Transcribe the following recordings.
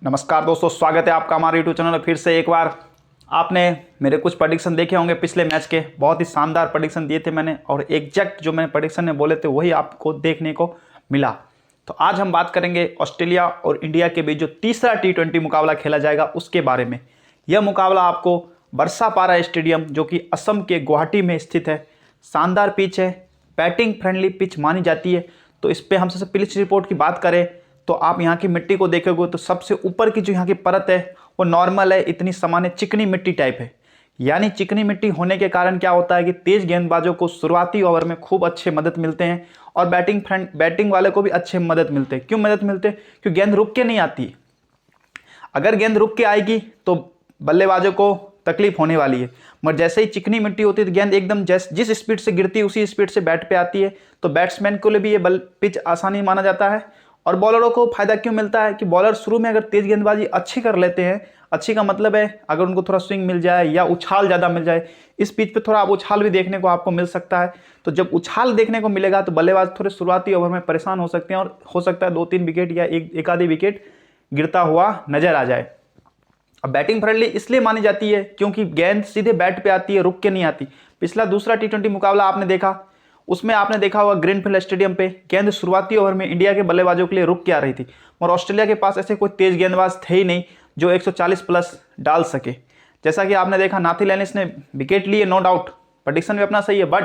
नमस्कार दोस्तों, स्वागत है आपका हमारे यूट्यूब चैनल में फिर से एक बार। आपने मेरे कुछ प्रेडिक्शन देखे होंगे पिछले मैच के, बहुत ही शानदार प्रेडिक्शन दिए थे मैंने और एग्जैक्ट जो मैंने प्रेडिक्शन में बोले थे वही आपको देखने को मिला। तो आज हम बात करेंगे ऑस्ट्रेलिया और इंडिया के बीच जो तीसरा T20 मुकाबला खेला जाएगा उसके बारे में। यह मुकाबला आपको बरसापारा स्टेडियम जो कि असम के गुवाहाटी में स्थित है, शानदार पिच है, बैटिंग फ्रेंडली पिच मानी जाती है। तो इस पर हम सबसे पिच रिपोर्ट की बात करें तो आप यहाँ की मिट्टी को देखोगे तो सबसे ऊपर की जो यहाँ की परत है वो नॉर्मल है, इतनी सामान्य चिकनी मिट्टी टाइप है। यानी चिकनी मिट्टी होने के कारण क्या होता है कि तेज गेंदबाजों को शुरुआती ओवर में खूब अच्छे मदद मिलते हैं और बैटिंग वाले को भी अच्छे मदद मिलते हैं। क्यों मदद मिलते हैं? क्योंकि गेंद रुक के नहीं आती। अगर गेंद रुक के आएगी तो बल्लेबाजों को तकलीफ होने वाली है, मगर जैसे ही चिकनी मिट्टी होती है तो गेंद एकदम जिस स्पीड से गिरती है उसी स्पीड से बैट पे आती है। तो बैट्समैन को लिए भी ये पिच आसानी माना जाता है और बॉलरों को फायदा क्यों मिलता है कि बॉलर शुरू में अगर तेज गेंदबाजी अच्छी कर लेते हैं, अच्छी का मतलब है अगर उनको थोड़ा स्विंग मिल जाए या उछाल ज़्यादा मिल जाए, इस पिच पे थोड़ा आप उछाल भी देखने को आपको मिल सकता है। तो जब उछाल देखने को मिलेगा तो बल्लेबाज थोड़े शुरुआती ओवर में परेशान हो सकते हैं और हो सकता है 2-3 विकेट या एक आधी विकेट गिरता हुआ नजर आ जाए। अब बैटिंग फ्रेंडली इसलिए मानी जाती है क्योंकि गेंद सीधे बैट पे आती है, रुक के नहीं आती। पिछला दूसरा T20 मुकाबला आपने देखा, उसमें आपने देखा होगा ग्रीनफील्ड स्टेडियम पे गेंद शुरुआती ओवर में इंडिया के बल्लेबाजों के लिए रुक के आ रही थी और ऑस्ट्रेलिया के पास ऐसे कोई तेज गेंदबाज थे ही नहीं जो 140 प्लस डाल सके। जैसा कि आपने देखा नाथी लेनिस ने विकेट लिए, नो डाउट प्रेडिक्शन भी अपना सही है, बट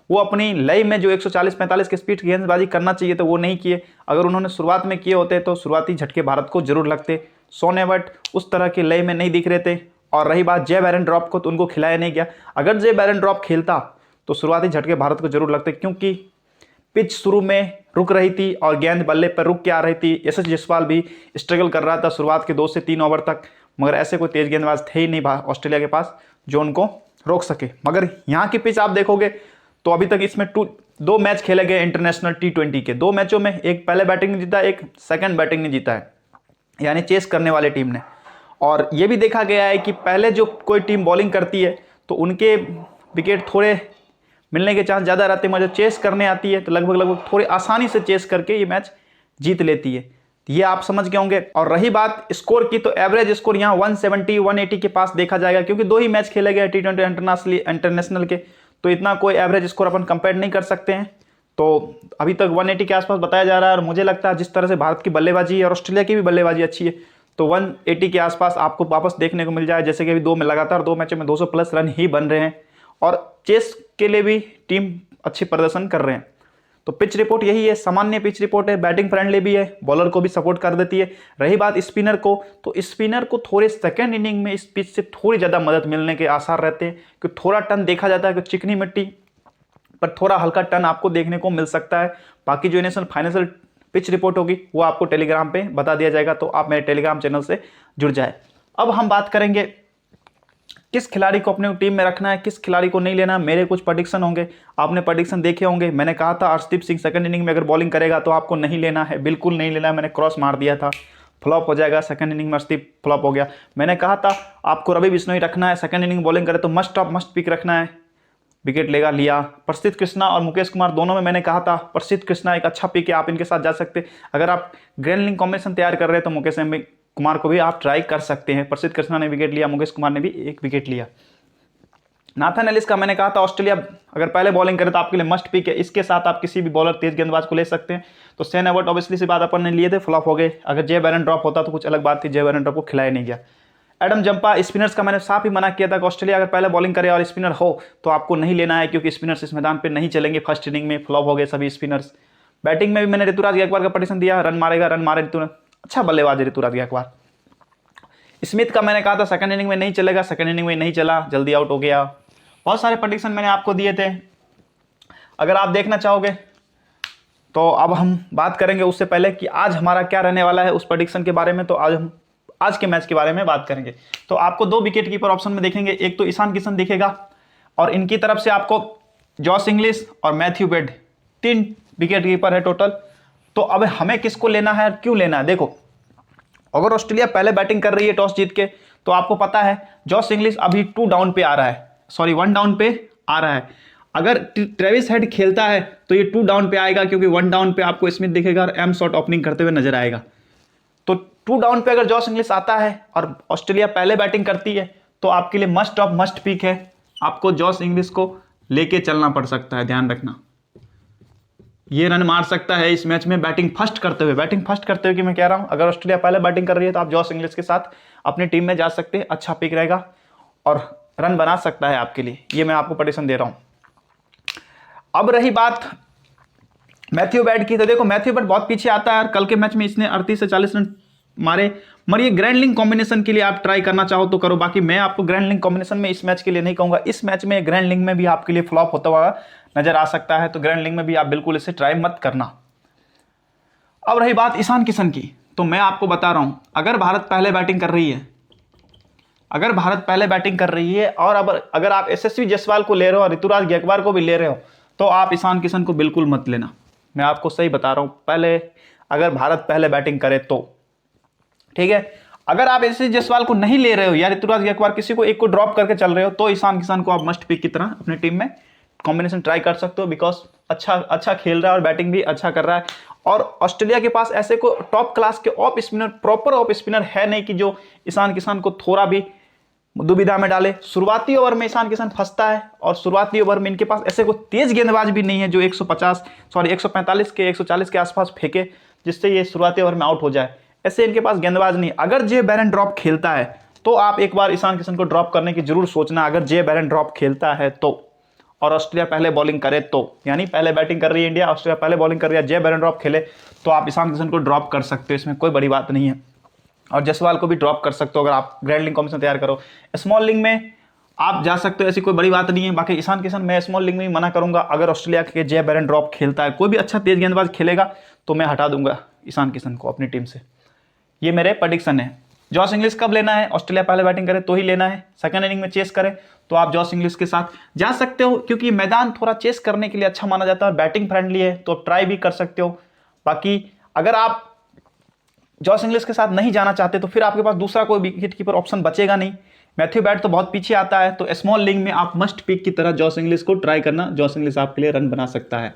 वो अपनी लय में जो 140-45 की स्पीड गेंदबाजी करना चाहिए तो वो नहीं किए। अगर उन्होंने शुरुआत में किए होते तो शुरुआती झटके भारत को जरूर लगते। शॉन एबर्ट उस तरह के लय में नहीं दिख रहे थे। और रही बात जे बैरन ड्रॉप को, तो उनको खिलाया नहीं गया। अगर जे बैरन ड्रॉप खेलता तो शुरुआती झटके भारत को जरूर लगते, क्योंकि पिच शुरू में रुक रही थी और गेंद बल्ले पर रुक के आ रही थी। यशस्वी जायसवाल भी स्ट्रगल कर रहा था शुरुआत के 2 से 3 ओवर तक, मगर ऐसे कोई तेज गेंदबाज थे ही नहीं ऑस्ट्रेलिया के पास जो उनको रोक सके। मगर यहाँ की पिच आप देखोगे तो अभी तक इसमें 2 मैच खेले गए इंटरनेशनल T20 के। 2 मैचों में एक पहले बैटिंग ने जीता, एक सेकेंड बैटिंग ने जीता है, यानी चेस करने वाले टीम ने। और ये भी देखा गया है कि पहले जो कोई टीम बॉलिंग करती है तो उनके विकेट थोड़े मिलने के चांस ज़्यादा रहते हैं, मगर जो चेस करने आती है तो लगभग थोड़ी आसानी से चेस करके ये मैच जीत लेती है। ये आप समझ गए होंगे। और रही बात स्कोर की, तो एवरेज स्कोर यहाँ 170-180 के पास देखा जाएगा, क्योंकि 2 ही मैच खेले गए T20 इंटरनेशनल के, तो इतना कोई एवरेज स्कोर अपन कंपेयर नहीं कर सकते हैं। तो अभी तक 180 के आसपास बताया जा रहा है और मुझे लगता है जिस तरह से भारत की बल्लेबाजी और ऑस्ट्रेलिया की भी बल्लेबाजी अच्छी है तो 180 के आसपास आपको वापस देखने को मिल जाए। जैसे कि अभी 2 में लगातार 2 मैचों में 200 प्लस रन ही बन रहे हैं और चेस के लिए भी टीम अच्छी प्रदर्शन कर रहे हैं। तो पिच रिपोर्ट यही है, सामान्य पिच रिपोर्ट है, बैटिंग फ्रेंडली भी है, बॉलर को भी सपोर्ट कर देती है। रही बात स्पिनर को, तो स्पिनर को थोड़े सेकेंड इनिंग में इस पिच से थोड़ी ज़्यादा मदद मिलने के आसार रहते हैं, क्योंकि थोड़ा टर्न देखा जाता है कि चिकनी मिट्टी पर थोड़ा हल्का टर्न आपको देखने को मिल सकता है। बाकी जो नेशनल फाइनेंशियल पिच रिपोर्ट होगी वो आपको टेलीग्राम पे बता दिया जाएगा, तो आप मेरे टेलीग्राम चैनल से जुड़ जाए। अब हम बात करेंगे किस खिलाड़ी को अपनी टीम में रखना है, किस खिलाड़ी को नहीं लेना। मेरे कुछ प्रेडिक्शन होंगे, आपने प्रेडिक्शन देखे होंगे। मैंने कहा था अर्शदीप सिंह सेकंड इनिंग में अगर बॉलिंग करेगा तो आपको नहीं लेना है, बिल्कुल नहीं लेना है। मैंने क्रॉस मार दिया था, फ्लॉप हो जाएगा। सेकंड इनिंग में अर्शदीप फ्लॉप हो गया। मैंने कहा था आपको रवि बिश्नोई रखना है, सेकंड इनिंग बॉलिंग करे तो मस्ट ऑफ मस्ट पिक रखना है, विकेट लेगा, लिया। प्रसिद्ध कृष्णा और मुकेश कुमार दोनों में मैंने कहा था प्रसिद्ध कृष्णा एक अच्छा पिक है, आप इनके साथ जा सकते हैं। अगर आप ग्रैंड लिंक कॉम्बिनेशन तैयार कर रहे हैं तो मुकेश कुमार को भी आप ट्राई कर सकते हैं। प्रसिद्ध कृष्णा ने विकेट लिया, मुकेश कुमार ने भी 1 विकेट लिया। नाथन एलिस का मैंने कहा था ऑस्ट्रेलिया अगर पहले बॉलिंग करे तो आपके लिए मस्ट पिक है, इसके साथ आप किसी भी बॉलर तेज गेंदबाज को ले सकते हैं। तो शेन एबर्ट ऑब्वियसली सी बात अपन ने लिए थे, फ्लॉप हो गए। अगर जे बैरन ड्रॉप होता तो कुछ अलग बात थी, जे बैरन ड्रॉप को खिलाया नहीं गया। एडम जंपा, स्पिनर्स का मैंने साफ ही मना किया था कि ऑस्ट्रेलिया अगर पहले बॉलिंग करे और स्पिनर हो तो आपको नहीं लेना है, क्योंकि स्पिनर्स इस मैदान पे नहीं चलेंगे। फर्स्ट इनिंग में फ्लॉप हो गए सभी स्पिनर्स। बैटिंग में भी मैंने ऋतुराज गायकवाड़ का प्रेडिक्शन दिया, रन मारेगा, रन मारे ऋतुराज, अच्छा बल्लेबाज है ऋतुराज गायकवाड़। स्मिथ का मैंने कहा था सेकंड इनिंग में नहीं चलेगा, सेकंड इनिंग में नहीं चला, जल्दी आउट हो गया। बहुत सारे प्रेडिक्शन मैंने आपको दिए थे, अगर आप देखना चाहोगे तो अब हम बात करेंगे। उससे पहले कि आज हमारा क्या रहने वाला है उस प्रेडिक्शन के बारे में, तो आज हम आज के मैच के बारे में बात करेंगे। तो आपको 2 विकेट कीपर ऑप्शन में देखेंगे, एक तो ईशान किशन दिखेगा और इनकी तरफ से आपको जॉस इंग्लिश और मैथ्यू वेड, 3 विकेट कीपर है टोटल। तो अब हमें किसको लेना है और क्यों लेना है? देखो, अगर ऑस्ट्रेलिया पहले बैटिंग कर रही है टॉस जीत के, तो आपको पता है जॉस इंग्लिश अभी 2 डाउन पे आ रहा है, सॉरी 1 डाउन पे आ रहा है। अगर ट्रेविस हेड खेलता है तो ये 2 डाउन पे आएगा, क्योंकि 1 डाउन पे आपको स्मिथ दिखेगा और एम शॉट ओपनिंग करते हुए नजर आएगा। तो 2 डाउन पे अगर जॉस इंग्लिश आता है और ऑस्ट्रेलिया पहले बैटिंग करती है तो आपके लिए मस्ट ऑफ मस्ट पिक है, आपको जॉस इंग्लिश को लेके चलना पड़ सकता है। ध्यान रखना, ये रन मार सकता है इस मैच में बैटिंग फर्स्ट करते हुए कि मैं कह रहा हूं, अगर ऑस्ट्रेलिया पहले बैटिंग कर रही है तो आप जॉस इंग्लिश के साथ अपनी टीम में जा सकते हैं, अच्छा पिक रहेगा और रन बना सकता है आपके लिए, ये मैं आपको प्रेडिक्शन दे रहा हूं। अब रही बात मैथ्यू बैट की, तो देखो मैथ्यू बैट बहुत पीछे आता है और कल के मैच में इसने 38 से 40 रन मारे, मगर ये ग्रैंड लिंक कॉम्बिनेशन के लिए आप ट्राई करना चाहो तो करो, बाकी मैं आपको ग्रैंड लिंक कॉम्बिनेशन में इस मैच के लिए नहीं कहूंगा। इस मैच में ग्रैंड लिंक में भी आपके लिए फ्लॉप होता हुआ नजर आ सकता है, तो ग्रैंड लिंक में भी आप बिल्कुल इसे ट्राई मत करना। अब रही बात ईशान किशन की, तो मैं आपको बता रहा हूं, अगर भारत पहले बैटिंग कर रही है और अब अगर आप यशस्वी जायसवाल को ले रहे हो और ऋतुराज गायकवाड़ को भी ले रहे हो तो आप ईशान किशन को बिल्कुल मत लेना। मैं आपको सही बता रहा हूं, पहले अगर भारत पहले बैटिंग करे तो ठीक है। अगर आप यशस्वी जायसवाल को नहीं ले रहे हो या ऋतुराज गायकवाड़ किसी को एक को ड्रॉप करके चल रहे हो तो ईशान किशन को आप मस्ट पिक की तरह अपनी टीम में कॉम्बिनेशन ट्राई कर सकते हो, बिकॉज अच्छा खेल रहा है और बैटिंग भी अच्छा कर रहा है। और ऑस्ट्रेलिया के पास ऐसे को टॉप क्लास के off spinner, proper off spinner है नहीं कि जो ईशान किशन को थोड़ा भी दुविधा में डाले। शुरुआती ओवर में ईशान किशन फंसता है और शुरुआती ओवर में इनके पास ऐसे कोई तेज गेंदबाज भी नहीं है जो 145 के 140 के आसपास फेंके जिससे ये शुरुआती ओवर में आउट हो जाए, ऐसे इनके पास गेंदबाज नहीं। अगर जे बैरन ड्रॉप खेलता है तो आप एक बार ईशान किशन को ड्रॉप करने की जरूर सोचना, अगर जे बैरन ड्रॉप खेलता है तो, और ऑस्ट्रेलिया पहले बॉलिंग करे तो, यानी पहले बैटिंग कर रही है इंडिया, ऑस्ट्रेलिया पहले बॉलिंग कर रही है, जे बैरन ड्रॉप खेले तो आप ईशान किशन को ड्रॉप कर सकते हो, इसमें कोई बड़ी बात नहीं है। और जायसवाल को भी ड्रॉप कर सकते हो अगर आप ग्रैंड लिंक कॉम्बिनेशन तैयार करो। स्मॉल लिंक में आप जा सकते हो, ऐसी कोई बड़ी बात नहीं है। बाकी ईशान किशन मैं स्मॉल लिंक में ही मना करूंगा, अगर ऑस्ट्रेलिया के जे बैरन ड्रॉप खेलता है, कोई भी अच्छा तेज गेंदबाज खेलेगा तो मैं हटा दूंगा ईशान किशन को अपनी टीम से। ये मेरे प्रेडिक्शन है। जॉस इंग्लिश कब लेना है, ऑस्ट्रेलिया पहले बैटिंग करे तो ही लेना है। सेकंड इनिंग में चेस करे तो आप जॉस इंग्लिश के साथ जा सकते हो, क्योंकि मैदान थोड़ा चेस करने के लिए अच्छा माना जाता है और बैटिंग फ्रेंडली है तो ट्राई भी कर सकते हो। बाकी अगर आप जॉस इंग्लिश के साथ नहीं जाना चाहते तो फिर आपके पास दूसरा कोई विकेट कीपर ऑप्शन बचेगा नहीं। मैथ्यू बैट तो बहुत पीछे आता है, तो स्मॉल लिंक में आप मस्ट पिक की तरह जॉस इंग्लिश को ट्राई करना, जॉस इंग्लिश आपके लिए रन बना सकता है।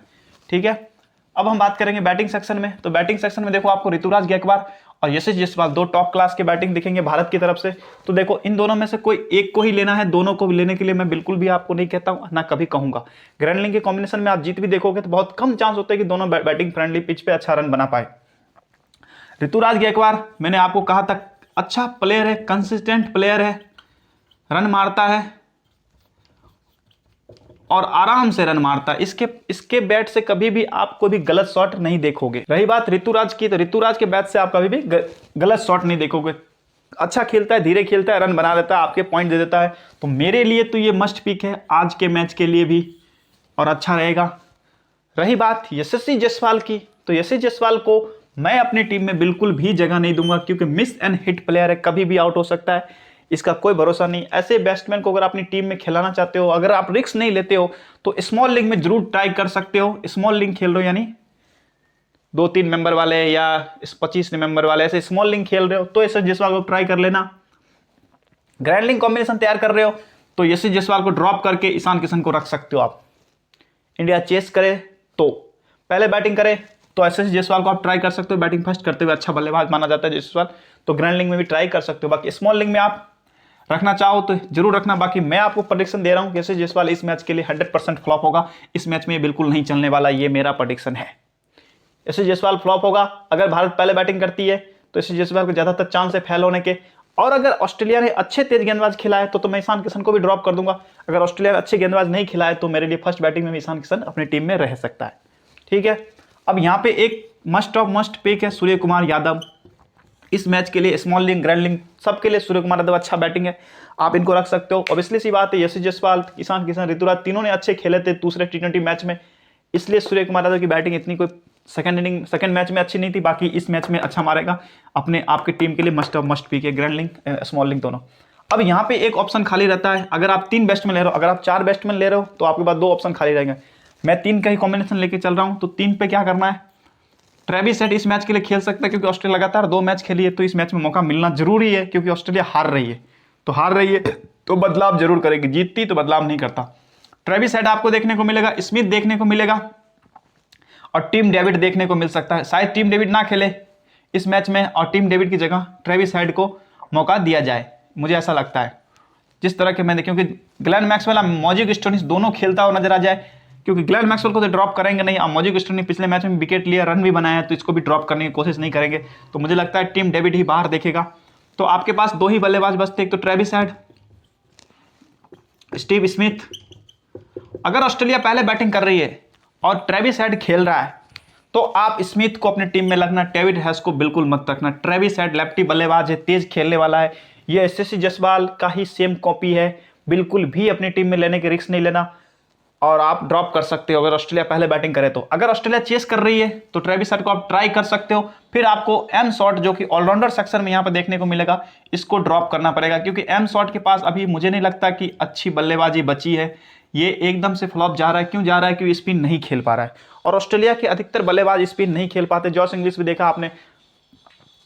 ठीक है, अब हम बात करेंगे बैटिंग सेक्शन में। तो बैटिंग सेक्शन में देखो आपको ऋतुराज गायकवाड़ और यशस्वी जायसवाल दो टॉप क्लास के बैटिंग दिखेंगे भारत की तरफ से। तो देखो इन दोनों में से कोई एक को ही लेना है, दोनों को लेने के लिए मैं बिल्कुल भी आपको नहीं कहता हूं, ना कभी कहूंगा। ग्रैंड लिंक के कॉम्बिनेशन में आप जीत भी देखोगे तो बहुत कम चांस होते हैं कि दोनों बैटिंग फ्रेंडली पिच पे अच्छा रन बना पाए। ऋतुराज गायकवाड़ मैंने आपको कहा था अच्छा प्लेयर है, कंसिस्टेंट प्लेयर है, रन मारता है और आराम से रन मारता है। इसके बैट से कभी भी आप कोई भी गलत शॉट नहीं देखोगे। रही बात ऋतुराज की, तो ऋतुराज के बैट से आप कभी भी गलत शॉट नहीं देखोगे। अच्छा खेलता है, धीरे खेलता है, रन बना देता है, आपके पॉइंट दे देता है। तो मेरे लिए तो ये मस्ट पिक है आज के मैच के लिए भी और अच्छा रहेगा। रही बात यशस्वी जायसवाल की, तो यशस्वी जायसवाल को मैं अपनी टीम में बिल्कुल भी जगह नहीं दूंगा, क्योंकि मिस एंड हिट प्लेयर है, कभी भी आउट हो सकता है, इसका कोई भरोसा नहीं। ऐसे बैट्समैन को अगर अपनी टीम में खिलाना चाहते हो, अगर आप रिस्क नहीं लेते हो तो स्मॉल लीग में जरूर ट्राई कर सकते हो। स्मॉल लीग खेल रहे हो यानी 2-3 मेंबर वाले या 25 मेंबर वाले, ऐसे स्मॉल लीग खेल रहे हो तो यशस्वी जायसवाल को ट्राई कर लेना। ग्रैंड लीग कॉम्बिनेशन तैयार कर रहे हो तो यशस्वी जायसवाल को ड्रॉप करके ईशान किशन को रख सकते हो आप। इंडिया चेस करे तो पहले बैटिंग करे तो यशस्वी जायसवाल को आप ट्राई कर सकते हो, बैटिंग फर्स्ट करते हुए अच्छा बल्लेबाज माना जाता है जायसवाल, तो ग्रैंड लीग में भी ट्राई कर सकते हो। बाकी स्मॉल लीग में आप रखना चाहो तो जरूर रखना। बाकी मैं आपको प्रेडिक्शन दे रहा हूं कि यशस्वी जायसवाल इस मैच के लिए 100% फ्लॉप होगा। इस मैच में ये बिल्कुल नहीं चलने वाला, ये मेरा प्रेडिक्शन है। यशस्वी जायसवाल फ्लॉप होगा। अगर भारत पहले बैटिंग करती है तो यशस्वी जायसवाल को ज्यादातर चांस है फेल होने के, और अगर ऑस्ट्रेलिया ने अच्छे तेज गेंदबाज खिलाए तो मैं ईशान किशन को भी ड्रॉप कर दूंगा। अगर ऑस्ट्रेलिया ने अच्छे गेंदबाज नहीं खिलाए तो मेरे लिए फर्स्ट बैटिंग में भी ईशान किशन अपनी टीम में रह सकता है। ठीक है, अब यहाँ पे एक मस्ट ऑफ मस्ट पिक है सूर्य कुमार यादव। इस मैच के लिए स्मॉल लीग ग्रैंड लीग सबके लिए सूर्य कुमार यादव अच्छा बैटिंग है, आप इनको रख सकते हो। ऑब्वियसली सी बात है यशस्वी जायसवाल, ईशान किशन, ऋतुराज तीनों ने अच्छे खेले थे दूसरे T20 मैच में, इसलिए सूर्य कुमार यादव की बैटिंग इतनी कोई सेकंड मैच में अच्छी नहीं थी। बाकी इस मैच में अच्छा मारेगा, अपने आपकी टीम के लिए मस्ट ऑफ मस्ट पिक है ग्रैंड लीग स्मॉल लीग दोनों। अब यहाँ पे एक ऑप्शन खाली रहता है, अगर आप 3 बैट्समैन ले रहे हो, अगर आप 4 बैट्समैन ले रहे हो तो आपके पास 2 ऑप्शन खाली रहेंगे। मैं 3 का ही कॉम्बिनेशन लेके चल रहा हूँ, तो 3 पे क्या करना है, ट्रेविस हेड इस मैच के लिए खेल सकता है क्योंकि ऑस्ट्रेलिया लगातार 2 मैच खेली है, तो इस मैच में मौका मिलना जरूरी है क्योंकि ऑस्ट्रेलिया हार रही है, तो बदलाव जरूर करेगी, जीतती तो बदलाव नहीं करता। ट्रेविस हेड आपको देखने को मिलेगा, स्मिथ देखने को मिलेगा और टीम डेविड देखने को मिल सकता है। शायद टीम डेविड ना खेले, इस मैच में और टीम डेविड की जगह ट्रेविस हेड को मौका दिया जाए, मुझे ऐसा लगता है। जिस तरह के मैंने, क्योंकि ग्लेन मैक्सवेल और मॉजिक स्टोनिस दोनों खेलता हुआ नजर आ जाए, क्योंकि ग्लेन मैक्सवेल को तो ड्रॉप करेंगे नहीं, और मॉजिक स्टोनिस पिछले मैच में विकेट लिया, रन भी बनाया, तो इसको भी ड्रॉप करने की कोशिश नहीं करेंगे। तो मुझे लगता है टीम डेविड ही बाहर देखेगा। तो आपके पास दो ही बल्लेबाज बचते, एक तो ट्रेविस हेड, स्टीव स्मिथ। अगर ऑस्ट्रेलिया पहले बैटिंग कर रही है और ट्रेविस हेड खेल रहा है तो आप स्मिथ को अपने टीम में रखना, डेविड हैस को बिल्कुल मत रखना। ट्रेविस हेड लेफ्टी बल्लेबाज है, तेज खेलने वाला है, ये यशस्वी जायसवाल का ही सेम कॉपी है, बिल्कुल भी अपनी टीम में लेने के रिस्क नहीं लेना, और आप ड्रॉप कर सकते हो अगर ऑस्ट्रेलिया पहले बैटिंग करे तो। अगर ऑस्ट्रेलिया चेस कर रही है तो ट्रेविस हेड को आप ट्राई कर सकते हो, फिर आपको एम शॉट जो कि ऑलराउंडर सेक्शन में यहाँ पर देखने को मिलेगा, इसको ड्रॉप करना पड़ेगा, क्योंकि एम शॉट के पास अभी मुझे नहीं लगता कि अच्छी बल्लेबाजी बची है, ये एकदम से फ्लॉप जा रहा है। क्यों जा रहा है? क्योंकि स्पिन नहीं खेल पा रहा है, और ऑस्ट्रेलिया के अधिकतर बल्लेबाज स्पिन नहीं खेल पाते। जॉस इंग्लिश भी देखा आपने,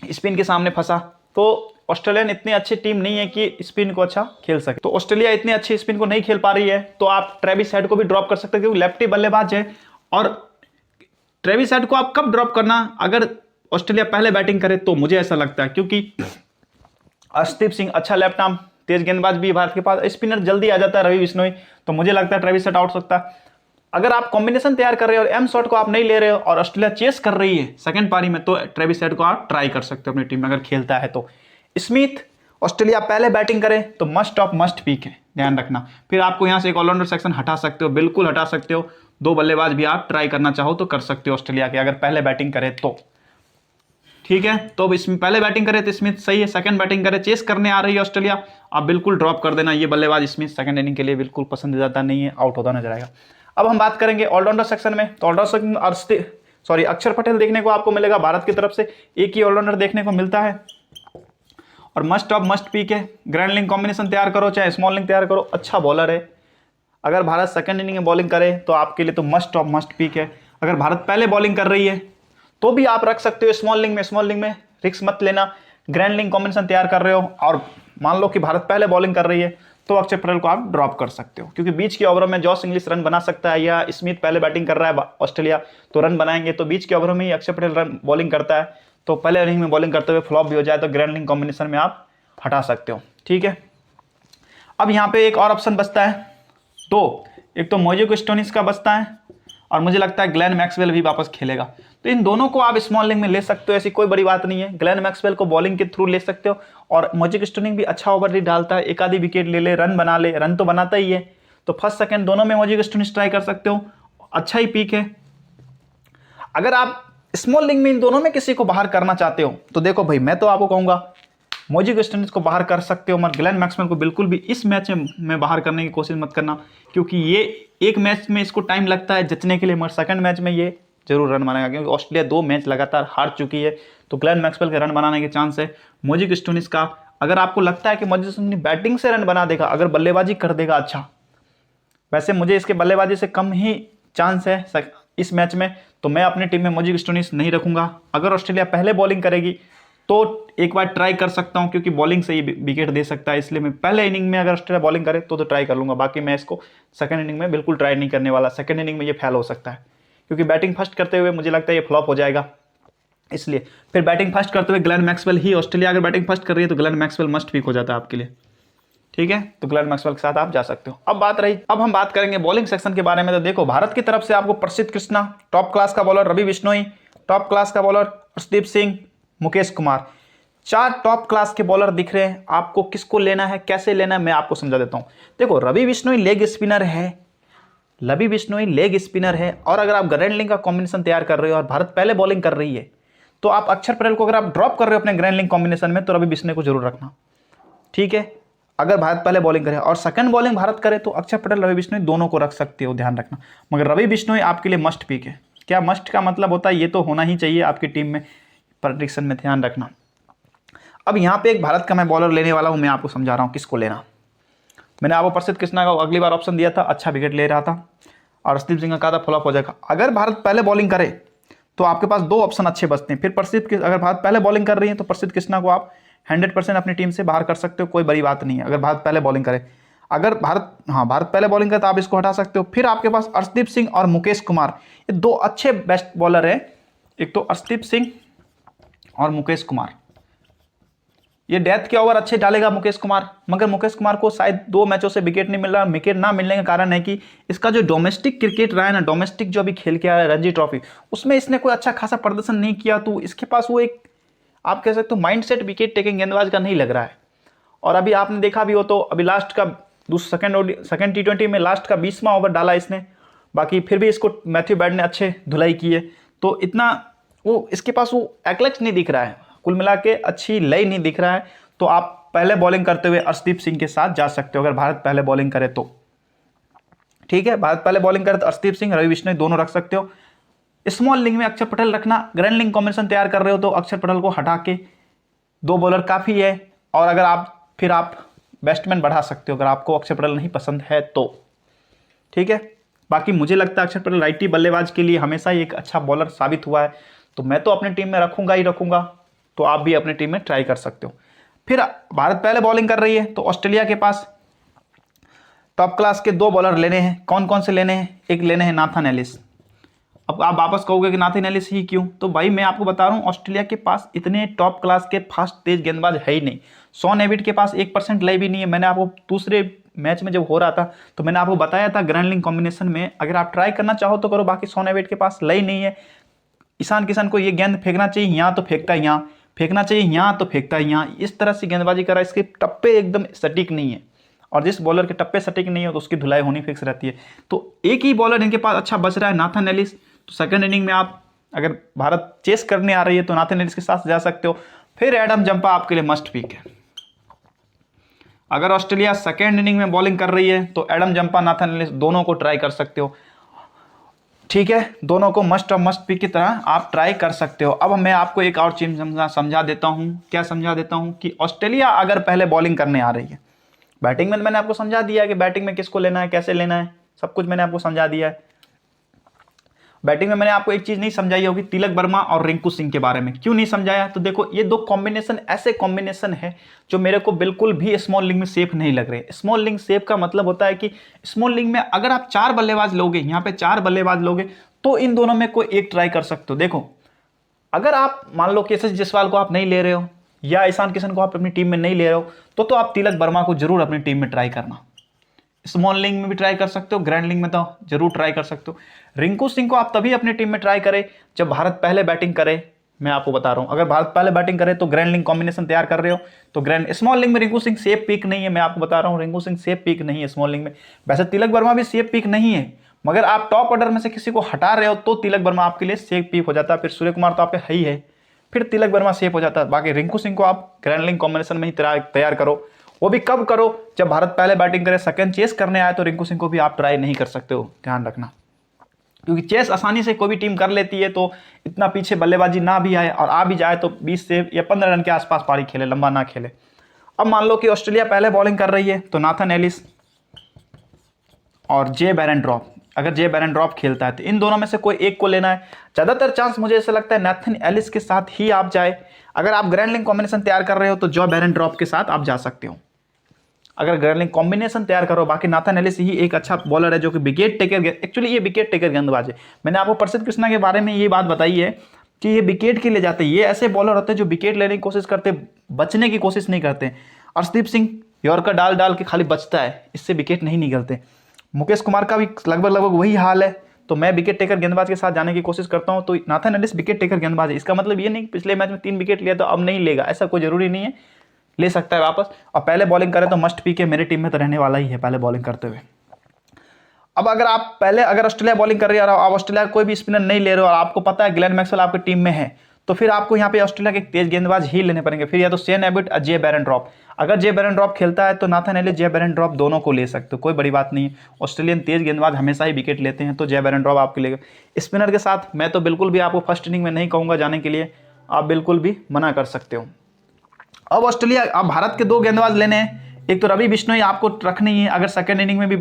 स्पिन के सामने फंसा। तो ऑस्ट्रेलिया इतनी अच्छी टीम नहीं है कि स्पिन को अच्छा खेल सके, तो ऑस्ट्रेलिया इतनी अच्छी स्पिन को नहीं खेल पा रही है, तो आप ट्रेविस हेड को भी ड्रॉप कर सकते हैं, क्योंकि लेफ्टी बल्लेबाज है। और ट्रेविस हेड को आप कब ड्रॉप करना? अगर ऑस्ट्रेलिया पहले बैटिंग करे तो, मुझे ऐसा लगता है, क्योंकि अर्शदीप सिंह अच्छा लेफ्ट आर्म तेज गेंदबाज भी भारत के पास, स्पिनर जल्दी आ जाता है रवि बिश्नोई, तो मुझे लगता है ट्रेविस हेड आउट सकता है। अगर आप कॉम्बिनेशन तैयार कर रहे हो और एम शॉट को आप नहीं ले रहे हो और ऑस्ट्रेलिया चेस कर रही है सेकंड पारी में, तो ट्रेविस हेड को आप ट्राई कर सकते हो अपनी टीम में अगर खेलता है तो। स्मिथ, ऑस्ट्रेलिया पहले बैटिंग करे तो मस्ट ऑफ मस्ट पिक है, ध्यान रखना। फिर आपको यहां से एक ऑलराउंडर सेक्शन हटा सकते हो, बिल्कुल हटा सकते हो, दो बल्लेबाज भी आप ट्राई करना चाहो तो कर सकते हो ऑस्ट्रेलिया के, अगर पहले बैटिंग करे तो। ठीक है, तो अब इसमें पहले बैटिंग करे तो स्मिथ सही है, सेकंड बैटिंग करे, चेस करने आ रही है ऑस्ट्रेलिया, आप बिल्कुल ड्रॉप कर देना। ये बल्लेबाज स्मिथ सेकंड इनिंग के लिए बिल्कुल पसंदीदा नहीं है, आउट होता नजर आएगा। अब हम बात करेंगे ऑलराउंडर सेक्शन में, तो ऑलराउंडर सेक्शन अक्षर पटेल देखने को आपको मिलेगा, भारत की तरफ से एक ही ऑलराउंडर देखने को मिलता है, और मस्ट ऑफ मस्ट पीक है। ग्रैंड लिंक कॉम्बिनेशन तैयार करो चाहे स्मॉल लिंक तैयार करो, अच्छा बॉलर है। अगर भारत सेकंड इनिंग में बॉलिंग करे तो आपके लिए तो मस्ट ऑफ मस्ट पीक है। अगर भारत पहले बॉलिंग कर रही है तो भी आप रख सकते हो स्मॉल लिंक में रिस्क मत लेना। ग्रैंड लिंक कॉम्बिनेशन तैयार कर रहे हो और मान लो कि भारत पहले बॉलिंग कर रही है तो अक्षर पटेल को आप ड्रॉप कर सकते हो, क्योंकि बीच के ओवरों में जॉस इंग्लिश रन बना सकता है, या स्मिथ पहले बैटिंग कर रहा है ऑस्ट्रेलिया तो रन बनाएंगे, तो बीच के ओवरों में ही अक्षर पटेल रन बॉलिंग करता है, तो पहले इनिंग में बॉलिंग करते हुए फ्लॉप भी हो जाए तो ग्रैंड लिंक कॉम्बिनेशन में आप हटा सकते हो। ठीक है, अब यहाँ पे एक और ऑप्शन बचता है दो, एक तो मॉजिक स्टोनिस का बचता है, और मुझे लगता है ग्लेन मैक्सवेल भी वापस खेलेगा, तो इन दोनों को आप स्मॉल लिंक में ले सकते हो, ऐसी कोई बड़ी बात नहीं है। ग्लेन मैक्सवेल को बॉलिंग के थ्रू ले सकते हो, और मॉजिक स्टोनिस भी अच्छा ओवर नहीं डालता है, एक आधी विकेट ले ले, रन बना ले, रन तो बनाता ही है, तो फर्स्ट सेकंड दोनों में मॉजिक स्टोनिस ट्राई कर सकते हो, अच्छा ही पीक है। अगर आप स्मॉल लिंक में इन दोनों में किसी को बाहर करना चाहते हो तो देखो भाई, मैं तो आपको कहूंगा मॉजिक स्टोनिस को बाहर कर सकते हो, मगर ग्लेन मैक्सवेल को बिल्कुल भी इस मैच में बाहर करने की कोशिश मत करना, क्योंकि ये एक मैच में इसको टाइम लगता है जचने के लिए, मगर सेकंड मैच में ये जरूर रन बनाएगा, क्योंकि ऑस्ट्रेलिया 2 मैच लगातार हार चुकी है, तो ग्लेन मैक्सवेल के रन बनाने के चांस है। मॉजिक स्टोनिस का अगर आपको लगता है कि मॉजिक स्टोनिस बैटिंग से रन बना देगा, अगर बल्लेबाजी कर देगा अच्छा, वैसे मुझे इसके बल्लेबाजी से कम ही चांस है इस मैच में, तो मैं अपनी टीम में मॉजिक स्टोनिस नहीं रखूंगा। अगर ऑस्ट्रेलिया पहले बॉलिंग करेगी तो एक बार ट्राई कर सकता हूं, क्योंकि बॉलिंग से ही विकेट दे सकता है, इसलिए मैं पहले इनिंग में अगर ऑस्ट्रेलिया बॉलिंग करे तो ट्राई कर लूंगा, बाकी मैं इसको सेकंड इनिंग में बिल्कुल ट्राई नहीं करने वाला। सेकंड इनिंग में ये फेल हो सकता है, क्योंकि बैटिंग फर्स्ट करते हुए मुझे लगता है ये फ्लॉप हो जाएगा, इसलिए फिर बैटिंग फर्स्ट करते हुए ग्लेन मैक्सवेल ही, ऑस्ट्रेलिया अगर बैटिंग फर्स्ट कर रही है तो ग्लेन मैक्सवेल मस्ट पिक हो जाता है आपके लिए। ठीक है, तो ग्लेन मैक्सवेल के साथ आप जा सकते हो। अब हम बात करेंगे बॉलिंग सेक्शन के बारे में, तो देखो भारत की तरफ से आपको प्रसिद्ध कृष्णा, टॉप क्लास का bowler Ravi Bishnoi, top class का bowler Arshdeep Singh, Mukesh Kumar, 4 top class के बॉलर दिख रहे हैं। आपको किसको लेना है, कैसे लेना है, मैं आपको समझा देता हूं। देखो रवि बिश्नोई लेग स्पिनर है, और अगर आप ग्रैंड लिंक का कॉम्बिनेशन तैयार कर रहे हो और भारत पहले बॉलिंग कर रही है तो आप अक्षर पटेल को अगर आप ड्रॉप कर रहे हो अपने ग्रैंड लिंक कॉम्बिनेशन में, तो रवि बिश्नोई को जरूर रखना। ठीक है, अगर भारत पहले बॉलिंग करे और सेकंड बॉलिंग भारत करे तो अक्षर पटेल रवि बिश्नोई दोनों को रख सकते हो, ध्यान रखना, मगर रवि बिश्नोई आपके लिए मस्ट पिक है। क्या मस्ट का मतलब होता है, ये तो होना ही चाहिए आपकी टीम में, प्रेडिक्शन में ध्यान रखना। अब यहाँ पे एक भारत का मैं बॉलर लेने वाला हूँ, मैं आपको समझा रहा हूँ किसको लेना। मैंने आपको प्रसिद्ध कृष्णा का अगली बार ऑप्शन दिया था, अच्छा विकेट ले रहा था, और अर्शदीप सिंह का कहा था फ्लॉप हो जाएगा। अगर भारत पहले बॉलिंग करे तो आपके पास 2 ऑप्शन अच्छे बचते हैं। फिर अगर भारत पहले बॉलिंग कर रही है तो प्रसिद्ध कृष्णा को आप 100% अपनी टीम से बाहर कर सकते हो, कोई बड़ी बात नहीं है अगर भारत पहले बॉलिंग करे। अगर भारत पहले बॉलिंग करे तो आप इसको हटा सकते हो। फिर आपके पास अर्शदीप सिंह और मुकेश कुमार, ये 2 अच्छे बेस्ट बॉलर हैं। एक तो अर्शदीप सिंह और मुकेश कुमार। ये डेथ के ओवर अच्छे डालेगा मुकेश कुमार, मगर मुकेश कुमार को शायद 2 मैचों से विकेट नहीं मिल रहा। विकेट ना मिलने का कारण है कि इसका जो डोमेस्टिक क्रिकेट रहा है ना, डोमेस्टिक जो अभी खेल के आया है रणजी ट्रॉफी, उसमें इसने कोई अच्छा खासा प्रदर्शन नहीं किया। तो इसके पास वो एक आप कह सकते हो माइंडसेट विकेट टेकिंग गेंदबाज का नहीं लग रहा है। और अभी आपने देखा भी हो तो अभी लास्ट का सेकंड T20 में लास्ट का 20वां ओवर डाला इसने, बाकी फिर भी इसको मैथ्यू बैड ने अच्छे धुलाई की है। तो इतना वो इसके पास वो एक्लच नहीं दिख रहा है, कुल मिला के अच्छी लय नहीं दिख रहा है। तो आप पहले बॉलिंग करते हुए अर्शदीप सिंह के साथ जा सकते हो, अगर भारत पहले बॉलिंग करे तो। ठीक है, भारत पहले बॉलिंग करे तो अर्शदीप सिंह, रवि बिश्नोई दोनों रख सकते हो। स्मॉल लिंग में अक्षर पटेल रखना, ग्रैंड लिंग कॉम्बिनेशन तैयार कर रहे हो तो अक्षर पटेल को हटा के 2 बॉलर काफ़ी है। और अगर आप बैट्समैन बढ़ा सकते हो अगर आपको अक्षर पटेल नहीं पसंद है तो। ठीक है, बाकी मुझे लगता है अक्षर पटेल राइटी बल्लेबाज के लिए हमेशा ही एक अच्छा बॉलर साबित हुआ है, तो मैं तो अपनी टीम में रखूंगा ही रखूंगा। तो आप भी अपनी टीम में ट्राई कर सकते हो। फिर भारत पहले बॉलिंग कर रही है तो ऑस्ट्रेलिया के पास टॉप क्लास के 2 बॉलर लेने हैं। कौन कौन से लेने हैं? एक लेने हैं नाथन एलिस। अब आप वापस कहोगे कि नाथन एलिस ही क्यों? तो भाई मैं आपको बता रहा हूँ, ऑस्ट्रेलिया के पास इतने टॉप क्लास के फास्ट तेज गेंदबाज है ही नहीं। शॉन एबिट के पास 1% लय भी नहीं है। मैंने आपको दूसरे मैच में जब हो रहा था तो मैंने आपको बताया था ग्रैंड लिंग कॉम्बिनेशन में अगर आप ट्राई करना चाहो तो करो, बाकी शॉन एबिट के पास लय नहीं है। ईशान किशन को ये गेंद फेंकना चाहिए यहाँ तो फेंकता है यहाँ, फेंकना चाहिए यहाँ तो फेंकता है यहाँ, इस तरह से गेंदबाजी करा। इसके टप्पे एकदम सटीक नहीं है, और जिस बॉलर के टप्पे सटीक नहीं हो तो उसकी धुलाई होनी फिक्स रहती है। तो एक ही बॉलर इनके पास अच्छा बच रहा है, नाथन एलिस। तो सेकंड इनिंग में आप अगर भारत चेस करने आ रही है तो नाथन एलिस के साथ जा सकते हो। फिर एडम जंपा आपके लिए मस्ट पिक है। अगर ऑस्ट्रेलिया सेकंड इनिंग में बॉलिंग कर रही है तो एडम जंपा नाथन एलिस दोनों को ट्राई कर सकते हो। ठीक है, दोनों को मस्ट पिक की तरह आप ट्राई कर सकते हो। अब मैं आपको एक और चीज समझा देता हूं। क्या समझा देता हूं? कि ऑस्ट्रेलिया अगर पहले बॉलिंग करने आ रही है, बैटिंग में मैंने आपको समझा दिया है कि बैटिंग में किसको लेना है, कैसे लेना है, सब कुछ मैंने आपको समझा दिया है। बैटिंग में मैंने आपको एक चीज नहीं समझाई होगी, तिलक वर्मा और रिंकू सिंह के बारे में। क्यों नहीं समझाया? तो देखो ये 2 कॉम्बिनेशन ऐसे कॉम्बिनेशन है जो मेरे को बिल्कुल भी स्मॉल लिंग में सेफ नहीं लग रहे। स्मॉल लिंग सेफ का मतलब होता है कि स्मॉल लिंग में अगर आप 4 बल्लेबाज लोगे, यहाँ पे 4 बल्लेबाज लोगे तो इन दोनों में कोई एक ट्राई कर सकते हो। देखो अगर आप मान लो कि यशस्वी जायसवाल को आप नहीं ले रहे हो या ईशान किशन को आप अपनी टीम में नहीं ले रहे हो तो आप तिलक वर्मा को जरूर अपनी टीम में ट्राई करना। स्मॉल लिंग में भी ट्राई कर सकते हो, ग्रैंड लिंग में तो जरूर ट्राई कर सकते हो। रिंकू सिंह को आप तभी अपनी टीम में ट्राई करें जब भारत पहले बैटिंग करे। मैं आपको बता रहा हूं, अगर भारत पहले बैटिंग करे तो ग्रैंड लिंग कॉम्बिनेशन तैयार कर रहे हो तो ग्रैंड स्मॉल लिंग में रिंकू सिंह सेफ पिक नहीं है। मैं आपको बता रहा हूं रिंकू सिंह सेफ पिक नहीं है स्मॉल लिंग में। वैसे तिलक वर्मा भी सेफ पिक नहीं है, मगर आप टॉप ऑर्डर में से किसी को हटा रहे हो तो तिलक वर्मा आपके लिए सेफ पिक हो जाता है। फिर सूर्य कुमार तो आपके है ही है, फिर तिलक वर्मा सेफ हो जाता है। बाकी रिंकू सिंह को आप ग्रैंड लिंग कॉम्बिनेशन में ही तैयार करो। वो भी कब करो? जब भारत पहले बैटिंग करे, सेकंड चेस करने आए तो रिंकू सिंह को भी आप ट्राई नहीं कर सकते हो, ध्यान रखना। क्योंकि चेस आसानी से कोई भी टीम कर लेती है, तो इतना पीछे बल्लेबाजी ना भी आए और आ भी जाए तो 20 से या 15 रन के आसपास पारी खेले, लंबा ना खेले। अब मान लो कि ऑस्ट्रेलिया पहले बॉलिंग कर रही है तो नाथन एलिस और जे बैरन ड्रॉप, अगर जे बैरन ड्रॉप खेलता है तो इन दोनों में से कोई एक को लेना है। ज़्यादातर चांस मुझे ऐसा लगता है नाथन एलिस के साथ ही आप जाए। अगर आप ग्रैंड लिंग कॉम्बिनेशन तैयार कर रहे हो तो जो बैरन ड्रॉप के साथ आप जा सकते हो, अगर ग्रैंड लिंग कॉम्बिनेशन तैयार करो। बाकी नाथन एलिस ही एक अच्छा बॉलर है जो कि विकेट टेकर, एक्चुअली ये विकेट टेकर गेंदबाज है। मैंने आपको प्रसिद्ध कृष्णा के बारे में ये बात बताई है कि ये विकेट के लिए जाते हैं। ये ऐसे बॉलर होते हैं जो विकेट लेने की कोशिश करते, बचने की कोशिश नहीं करते। अर्शदीप सिंह यॉर्कर डाल डाल के खाली बचता है, इससे विकेट नहीं निकलते। मुकेश कुमार का भी लगभग वही हाल है। तो मैं विकेट टेकर गेंदबाज के साथ जाने की कोशिश करता हूं। तो नाथन एलिस विकेट टेकर गेंदबाज है, इसका मतलब ये नहीं कि पिछले मैच में 3 विकेट लिया तो अब नहीं लेगा, ऐसा कोई जरूरी नहीं है, ले सकता है वापस। और पहले बॉलिंग करे तो मस्ट पी के मेरी टीम में तो रहने वाला ही है पहले बॉलिंग करते हुए। अब अगर ऑस्ट्रेलिया बॉलिंग कर रही है और आप ऑस्ट्रेलिया कोई भी स्पिनर नहीं ले रहे हो और आपको पता है ग्लेन मैक्सवेल आपकी टीम में है, तो फिर आपको यहाँ पे ऑस्ट्रेलिया के तेज गेंदबाज ही लेने पड़ेंगे। फिर या तो शेन एबिट और जे बैरन ड्रॉप। अगर जे बैरन ड्रॉप खेलता है तो नाथन एलिस, जे बैरन ड्रॉप दोनों को ले सकते हो, कोई बड़ी बात नहीं है। ऑस्ट्रेलियन तेज गेंदबाज हमेशा ही विकेट लेते हैं, तो जे बैरन ड्रॉप आपके लिए। स्पिनर के साथ मैं तो बिल्कुल भी आपको फर्स्ट इनिंग में नहीं कहूँगा जाने के लिए, आप बिल्कुल भी मना कर सकते हो। अब भारत के 2 गेंदबाज लेने हैं। एक तो रवि बिश्नोई आपको रखनी है अगर सेकंड इनिंग में भी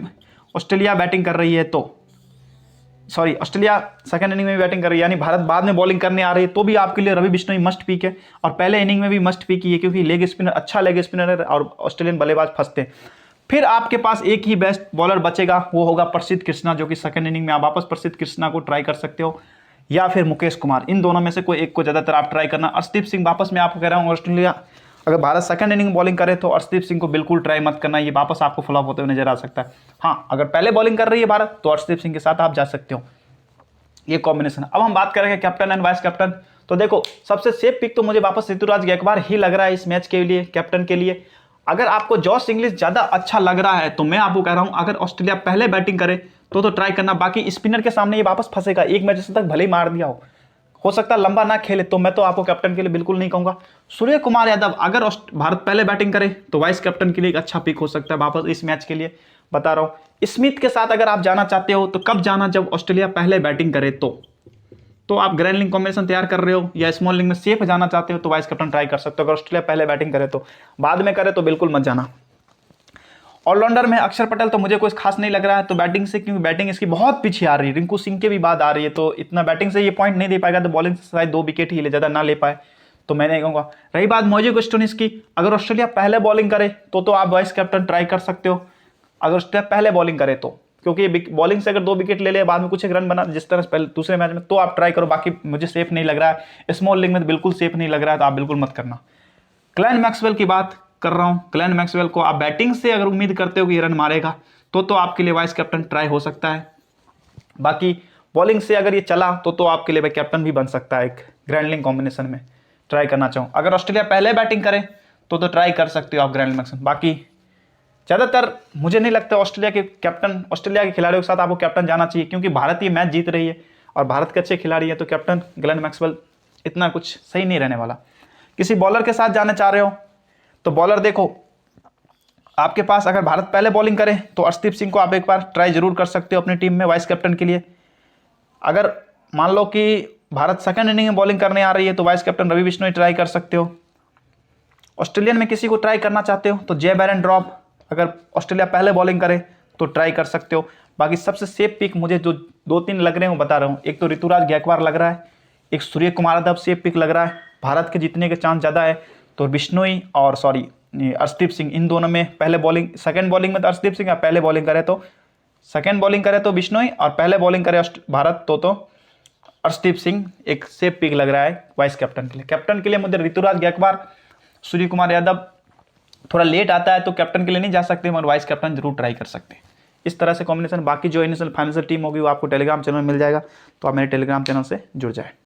ऑस्ट्रेलिया बैटिंग कर रही है तो, ऑस्ट्रेलिया सेकंड इनिंग में भी बैटिंग कर रही है, यानी भारत बाद में बॉलिंग करने आ रही है तो भी आपके लिए रवि बिश्नोई मस्ट पिक है। और पहले इनिंग में भी मस्ट पिक ही है, क्योंकि लेग स्पिनर, अच्छा लेग स्पिनर है और ऑस्ट्रेलियन बल्लेबाज फंसते हैं। फिर आपके पास एक ही बेस्ट बॉलर बचेगा, वो होगा प्रसिद्ध कृष्णा, जो कि सेकंड इनिंग में आप वापस प्रसिद्ध कृष्णा को ट्राई कर सकते हो। या फिर मुकेश कुमार, इन दोनों में से कोई एक को ज़्यादातर आप ट्राई करना। अर्शदीप सिंह वापस मैं आपको कह रहा हूँ, ऑस्ट्रेलिया अगर भारत सेकंड इनिंग बॉलिंग करे तो अर्शदीप सिंह को बिल्कुल ट्राई मत करना, ये वापस आपको फ्लॉप होते हुए नजर आ सकता है। हाँ, अगर पहले बॉलिंग कर रही है भारत तो अर्शदीप सिंह के साथ आप जा सकते हो, ये कॉम्बिनेशन। अब हम बात करेंगे कैप्टन एंड वाइस कैप्टन। तो देखो, सबसे सेफ पिक तो मुझे वापस ऋतुराज गायकवाड़ ही लग रहा है इस मैच के लिए, कैप्टन के लिए। अगर आपको जॉस इंग्लिश ज़्यादा अच्छा लग रहा है तो मैं आपको कह रहा हूं, अगर ऑस्ट्रेलिया पहले बैटिंग करे तो ट्राई करना। बाकी स्पिनर के सामने ये वापस फंसेगा, एक मैच तक भले ही मार दिया हो सकता है लंबा ना खेले, तो मैं तो आपको कैप्टन के लिए बिल्कुल नहीं कहूंगा। सूर्य कुमार यादव, अगर भारत पहले बैटिंग करे तो वाइस कैप्टन के लिए एक अच्छा पिक हो सकता है वापस इस मैच के लिए, बता रहा हूं। स्मिथ के साथ अगर आप जाना चाहते हो तो कब जाना, जब ऑस्ट्रेलिया पहले बैटिंग करे तो आप ग्रैंड लिंक कॉम्बिनेशन तैयार कर रहे हो या स्मॉल लिंक में सेफ जाना चाहते हो तो वाइस कैप्टन ट्राई कर सकते हो। अगर ऑस्ट्रेलिया पहले बैटिंग करे तो, बाद में करे तो बिल्कुल मत जाना। ऑलराउंडर में अक्षर पटेल तो मुझे कोई खास नहीं लग रहा है, तो बैटिंग से, क्योंकि बैटिंग इसकी बहुत पीछे आ रही है, रिंकू सिंह के भी बाद आ रही है, तो इतना बैटिंग से ये पॉइंट नहीं दे पाएगा, तो बॉलिंग से शायद 2 विकेट ही ले, ज़्यादा ना ले पाए, तो मैं नहीं कहूँगा। रही बात मौजिक स्टोनिस की, अगर ऑस्ट्रेलिया पहले बॉलिंग करे तो आप वाइस कैप्टन ट्राई कर सकते हो, अगर ऑस्ट्रेलिया पहले बॉलिंग करे तो, क्योंकि बॉलिंग से अगर 2 विकेट ले ले बाद में कुछ एक रन बना जिस तरह से पहले दूसरे मैच में, तो आप ट्राई करो। बाकी मुझे सेफ नहीं लग रहा है, स्मॉल लिंक में तो बिल्कुल सेफ नहीं लग रहा है, तो आप बिल्कुल मत करना। ग्लेन मैक्सवेल की बात कर रहा हूं, ग्लेन मैक्सवेल को आप बैटिंग से अगर उम्मीद करते हो कि ये रन मारेगा तो आपके लिए वाइस कैप्टन ट्राई हो सकता है। बाकी बॉलिंग से अगर ये चला तो आपके लिए भाई कैप्टन भी बन सकता है, एक ग्रैंड लिंक कॉम्बिनेशन में ट्राई करना चाहूँ। अगर ऑस्ट्रेलिया पहले बैटिंग करे तो ट्राई कर सकते हो आप ग्रैंड मैक्सवेल। बाकी ज़्यादातर मुझे नहीं लगता ऑस्ट्रेलिया के कैप्टन, ऑस्ट्रेलिया के खिलाड़ियों के साथ आपको कैप्टन जाना चाहिए, क्योंकि भारत ये मैच जीत रही है और भारत के अच्छे खिलाड़ी हैं, तो कैप्टन ग्लेन मैक्सवेल इतना कुछ सही नहीं रहने वाला। किसी बॉलर के साथ जाना चाह रहे हो तो बॉलर देखो, आपके पास अगर भारत पहले बॉलिंग करे तो अर्शदीप सिंह को आप एक बार ट्राई जरूर कर सकते हो अपनी टीम में वाइस कैप्टन के लिए। अगर मान लो कि भारत सेकंड इनिंग में बॉलिंग करने आ रही है तो vice captain Ravi Bishnoi try कर सकते हो। ऑस्ट्रेलियन में किसी को ट्राई करना चाहते हो तो जे बैरन ड्रॉप, अगर ऑस्ट्रेलिया पहले बॉलिंग करे तो ट्राई कर सकते हो। बाकी सबसे सेफ पिक मुझे जो 2-3 लग रहे हैं वो बता रहा हूँ, एक तो ऋतुराज गायकवाड़ लग रहा है, एक सूर्य कुमार यादव सेफ पिक लग रहा है, भारत के जीतने के चांस ज़्यादा है तो बिश्नोई और अर्शदीप सिंह, इन दोनों में पहले बॉलिंग, सेकंड बॉलिंग में तो अर्शदीप सिंह, पहले बॉलिंग करे तो सेकंड बॉलिंग करे तो बिश्नोई, और पहले बॉलिंग करे भारत तो अर्शदीप सिंह एक सेफ पिक लग रहा है वाइस कैप्टन के लिए। कैप्टन के लिए मुझे ऋतुराज गायकवाड़, सूर्य कुमार यादव थोड़ा लेट आता है तो कैप्टन के लिए नहीं जा सकते, मगर वाइस कैप्टन जरूर ट्राई कर सकते हैं। इस तरह से कॉम्बिनेशन। बाकी जो इनिशियल फाइनेंशियल टीम होगी वो आपको टेलीग्राम चैनल में मिल जाएगा, तो आप मेरे टेलीग्राम चैनल से जुड़ जाए।